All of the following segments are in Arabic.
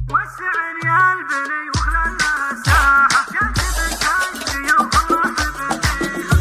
وسع ريال بني وخلى لها ساحة جاذب الكاش وفرح فيها.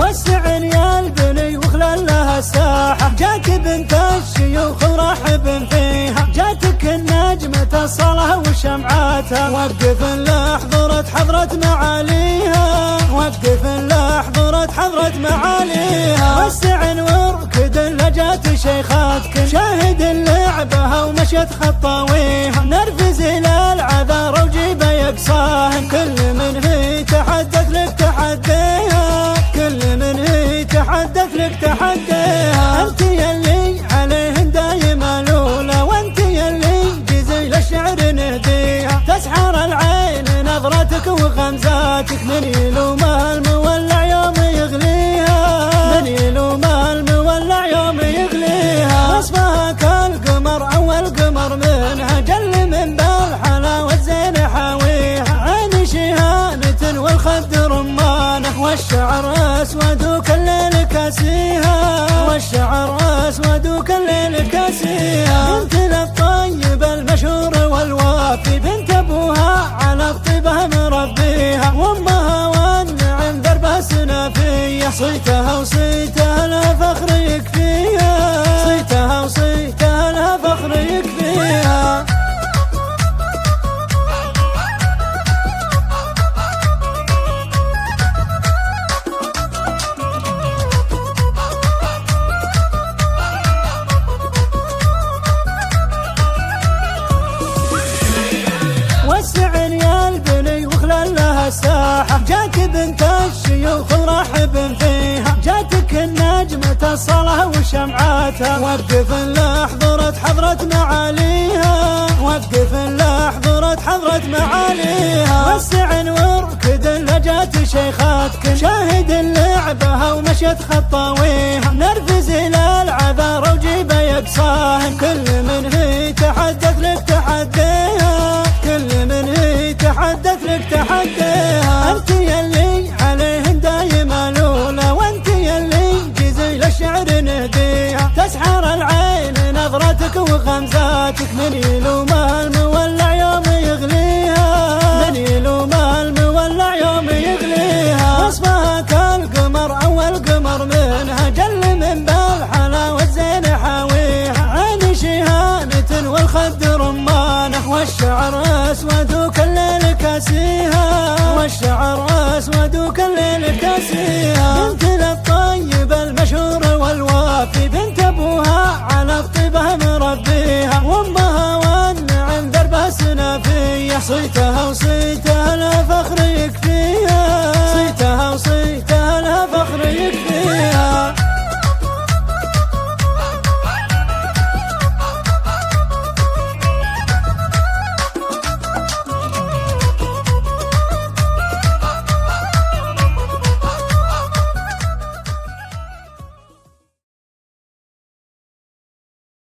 وسع ريال بني وخلى لها ساحة جات بنت الشيوخ ورحب فيها. جاتك النجمة الصلاة وشمعاتها وقف لا حضرت حضرت معاليها. وقف لا حضرت حضرت معاليها. وسع واركد لجات شيخاتك شاهد اللعبها ومشت خطاويها. نرفز الى العذارى وجيب يقصاهم كل من هي تحدث لك تحديها. كل من هي تحدث لك تحديها. انت يلي عليهن دايما لولا وانت يلي جزيل الشعر نهديها. تسحر العين نظرتك وغمزاتك من يلومها المولع يوم يغليها. من يلومها المولع يوم يغليها. وصفها كالقمر اول قمر منها جل من بالحلاوة زين حاويها. عين شهانة والخد رمانه والشعر اسود وكالليل كاسيها. والشعر اسود وكالليل كاسيها. بنت للطيب المشهور والوافي بنت ابوها على الطيبه مربيها. وامها والنعم دربها سنافيه. صيتها وصيتها لها فخر يكفيها. صيتها وصيتها لها فخر يكفيها. وسع ريال بني وخلى لها ساحة جات بنت الشيوخ ورحب فيها. جاتك النجمة الصلاة وشمعاتها وقف لا حضرت حضرت معاليها. وقف لا حضرت حضرت معاليها. وسع واركد لجات شيخاتك شاهد اللعبها ومشت خطاويها. نرفز الى العذارى وجيب يقصاهم كل من هي تحدث لك تحديها. كل من هي تحدث لك تحديها. انت يلي عليهن دايما لولا وانت يلي جزيل الشعر نهديها. تسحر العين نظرتك وغمزاتك من يلومها المولع يوم يغليها. من يلومها المولع يوم يغليها. وصفها كالقمر اول قمر منها جل من بالحلاوة زين حاويها. عين شهانة والخد رمانه والشعر اسود وكالليل كاسيها. والشعر اسود وكالليل كاسيها. بنت للطيب المشهور والوافي بنت ابوها على الطيبه مربيها. وامها والنعم دربها سنافيه. صيتها